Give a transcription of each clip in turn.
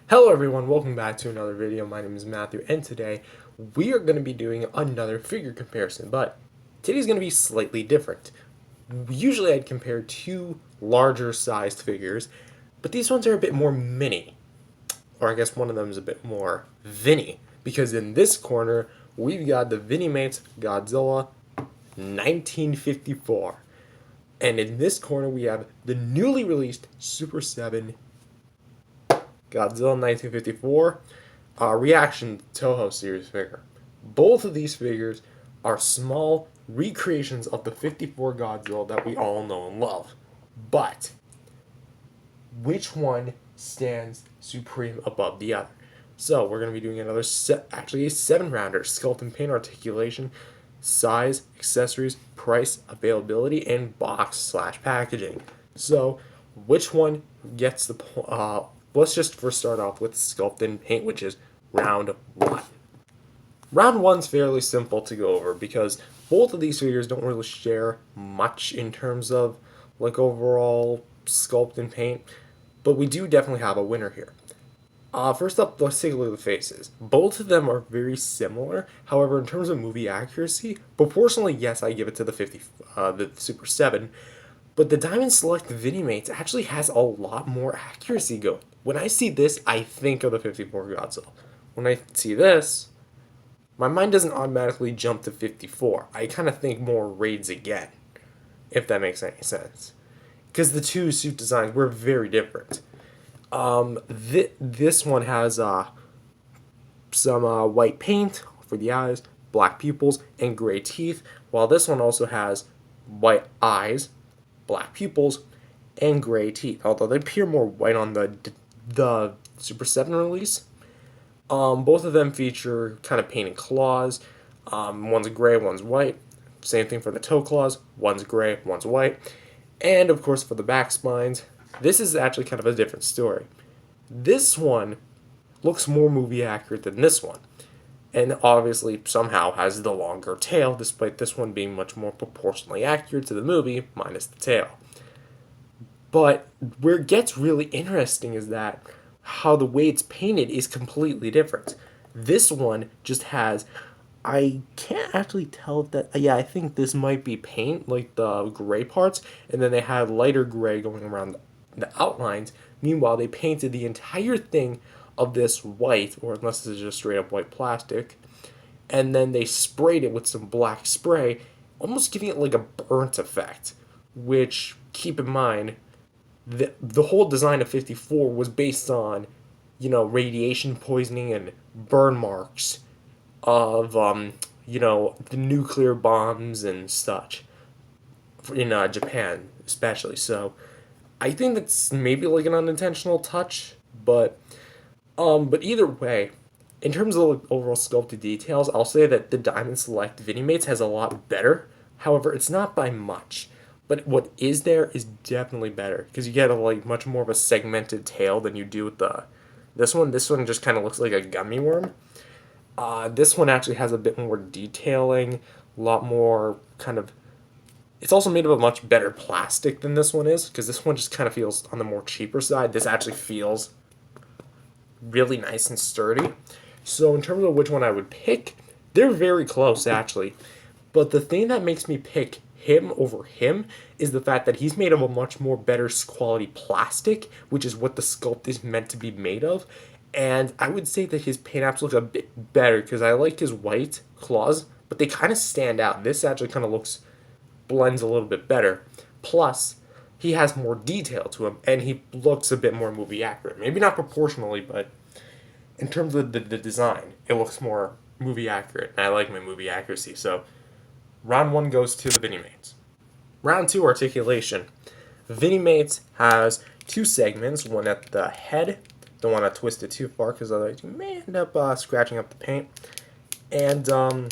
Hello everyone, welcome back to another video. My name is Matthew and today we are going to be doing another figure comparison, but today's going to be slightly different. Usually I'd compare two larger sized figures, but these ones are a bit more mini. Or I guess one of them is a bit more Vinny, because in this corner we've got the Vinimates Godzilla 1954. And in this corner we have the newly released Super7 Godzilla 1954, ReAction Toho series figure. Both of these figures are small recreations of the 54 Godzilla that we all know and love. But which one stands supreme above the other? So we're going to be doing another actually a 7-rounder: sculpt and paint, articulation, size, accessories, price, availability, and box/packaging. So which one gets the let's just first start off with sculpt and paint, which is round one. Round one's fairly simple to go over because both of these figures don't really share much in terms of like overall sculpt and paint, but we do definitely have a winner here. First up, let's take a look at the faces. Both of them are very similar. However, in terms of movie accuracy, proportionally, yes, I give it to the Super 7. But the Diamond Select Vinimates actually has a lot more accuracy going. When I see this, I think of the 54 Godzilla. When I see this, my mind doesn't automatically jump to 54. I kind of think more Raids Again, if that makes any sense. Because the two suit designs were very different. This one has some white paint for the eyes, black pupils, and gray teeth, while this one also has white eyes, black pupils, and gray teeth, although they appear more white on the Super 7 release. Both of them feature kind of painted claws. One's gray, one's white. Same thing for the toe claws. One's gray, one's white. And of course for the back spines, this is actually kind of a different story. This one looks more movie accurate than this one, and obviously somehow has the longer tail, despite this one being much more proportionally accurate to the movie, minus the tail. But where it gets really interesting is that how the way it's painted is completely different. This one just has, I can't actually tell if that, yeah, I think this might be paint, like the gray parts, and then they had lighter gray going around the outlines. Meanwhile, they painted the entire thing of this white, or unless this is just straight up white plastic, and then they sprayed it with some black spray, almost giving it like a burnt effect, which, keep in mind, the whole design of 54 was based on, radiation poisoning and burn marks of, the nuclear bombs and such in Japan, especially. So I think that's maybe like an unintentional touch, but either way, in terms of overall sculpted details, I'll say that the Diamond Select Vinimates has a lot better. However, it's not by much. But what is there is definitely better because you get a much more of a segmented tail than you do with this one. This one just kind of looks like a gummy worm. This one actually has a bit more detailing, a lot more kind of. It's also made of a much better plastic than this one is because this one just kind of feels on the more cheaper side. This actually feels really nice and sturdy. So in terms of which one I would pick, they're very close actually. But the thing that makes me pick him over him is the fact that he's made of a much more better quality plastic, which is what the sculpt is meant to be made of. And I would say that his paint apps look a bit better because I like his white claws, but they kind of stand out. This actually kind of blends a little bit better. Plus, he has more detail to him, and he looks a bit more movie accurate. Maybe not proportionally, but in terms of the design, it looks more movie accurate, and I like my movie accuracy. So round one goes to the Vinimates. Round two, articulation. Vinimates has two segments, one at the head. Don't want to twist it too far because otherwise you may end up scratching up the paint. And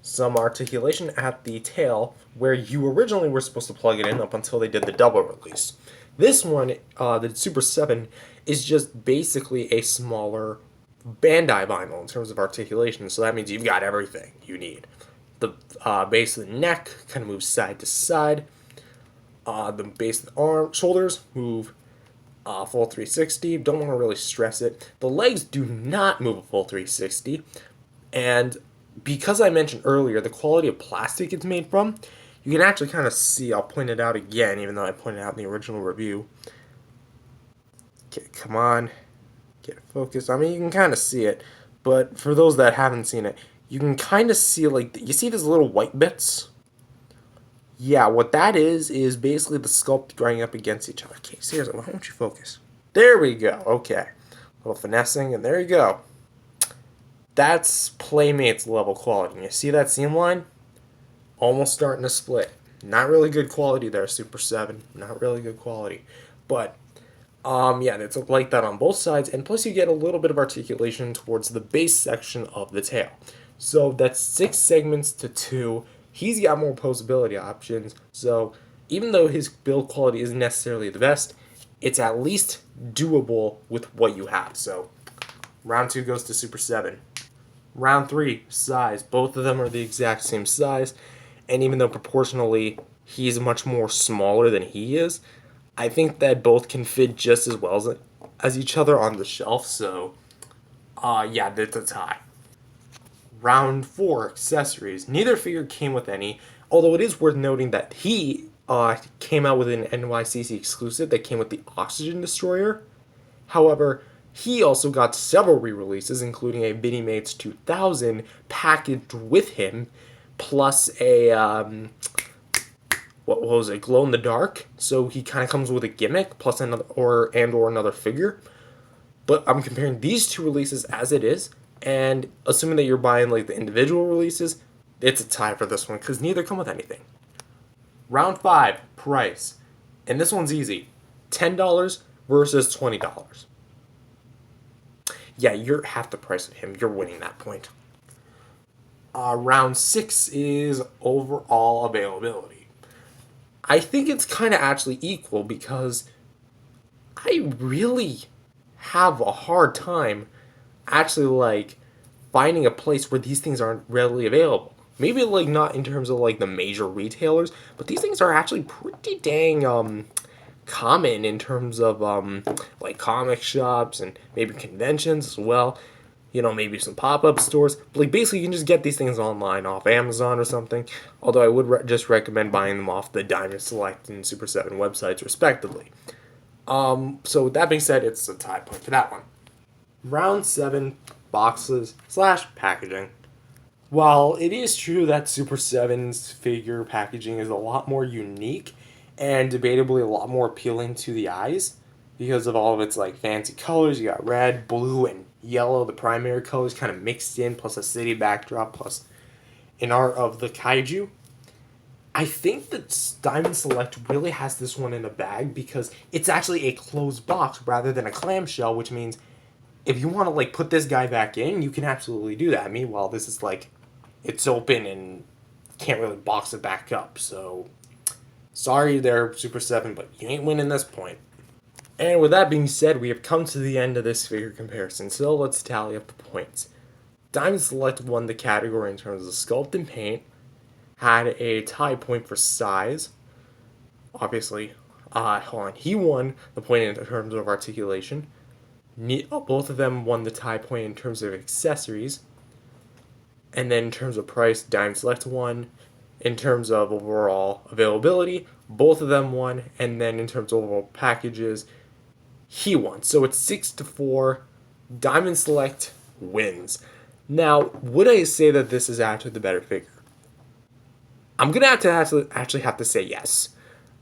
some articulation at the tail where you originally were supposed to plug it in up until they did the double release. This one, the Super 7, is just basically a smaller Bandai vinyl in terms of articulation, so that means you've got everything you need. The base of the neck kind of moves side to side. The base of the shoulders move Full 360, don't want to really stress it. The legs do not move a full 360, and because I mentioned earlier the quality of plastic it's made from, you can actually kind of see, I'll point it out again, even though I pointed out in the original review. Okay, come on, get focused. I mean, you can kind of see it, but for those that haven't seen it, you can kind of see, like, you see these little white bits? Yeah, what that is basically the sculpt grinding up against each other. Okay, seriously, why don't you focus? There we go, okay. A little finessing, and there you go. That's Playmates level quality. And you see that seam line? Almost starting to split. Not really good quality there, Super7. Not really good quality. But, yeah, it's like that on both sides. And plus you get a little bit of articulation towards the base section of the tail. So that's 6 segments to 2. He's got more posability options. So even though his build quality isn't necessarily the best, it's at least doable with what you have. So round 2 goes to Super7. Round 3, size. Both of them are the exact same size, and even though proportionally he's much more smaller than he is, I think that both can fit just as well as each other on the shelf, so yeah, that's a tie. Round 4, accessories. Neither figure came with any, although it is worth noting that he came out with an NYCC exclusive that came with the Oxygen Destroyer. However, he also got several re-releases, including a Vinimates 2000 packaged with him, plus a what was it, glow in the dark. So he kind of comes with a gimmick, plus another or another figure. But I'm comparing these two releases as it is, and assuming that you're buying like the individual releases, it's a tie for this one because neither come with anything. Round 5, price, and this one's easy: $10 versus $20. Yeah, you're half the price of him. You're winning that point. Round 6 is overall availability. I think it's kind of actually equal because I really have a hard time actually like finding a place where these things aren't readily available. Maybe like not in terms of like the major retailers, but these things are actually pretty dang common in terms of like comic shops and maybe conventions as well. You know, maybe some pop-up stores. But like basically, you can just get these things online off Amazon or something. Although I would just recommend buying them off the Diamond Select and Super7 websites, respectively. So with that being said, it's a tie point for that one. Round 7, boxes / packaging. While it is true that Super7's figure packaging is a lot more unique and debatably a lot more appealing to the eyes because of all of its like fancy colors, you got red, blue, and yellow, the primary colors kind of mixed in, plus a city backdrop, plus an art of the kaiju. I think that Diamond Select really has this one in a bag because it's actually a closed box rather than a clamshell, which means if you want to like put this guy back in, you can absolutely do that. Meanwhile, this is like it's open and can't really box it back up. So sorry there, Super7, but you ain't winning this point. And with that being said, we have come to the end of this figure comparison, so let's tally up the points. Diamond Select won the category in terms of sculpt and paint, had a tie point for size. Obviously, hold on, he won the point in terms of articulation. Both of them won the tie point in terms of accessories. And then in terms of price, Diamond Select won. In terms of overall availability, both of them won. And then in terms of overall packages, he won. So it's 6-4. Diamond Select wins. Now, would I say that this is actually the better figure? I'm gonna actually have to say yes.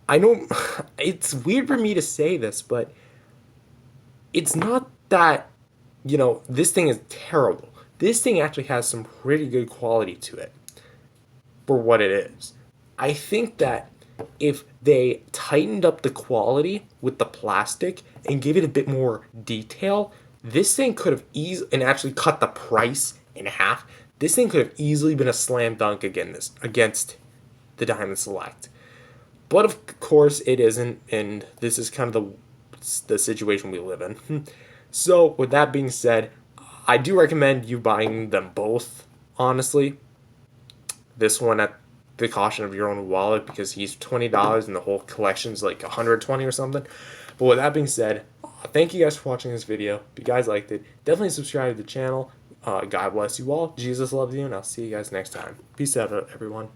I know it's weird for me to say this, but it's not that, you know, this thing is terrible. This thing actually has some pretty good quality to it for what it is. I think that if they tightened up the quality with the plastic and gave it a bit more detail, this thing could have and actually cut the price in half. This thing could have easily been a slam dunk against the Diamond Select. But of course it isn't, and this is kind of the situation we live in. So with that being said, I do recommend you buying them both, honestly. This one at the caution of your own wallet because he's $20 and the whole collection's like $120 or something. But with that being said, thank you guys for watching this video. If you guys liked it, definitely subscribe to the channel. God bless you all. Jesus loves you, and I'll see you guys next time. Peace out, everyone.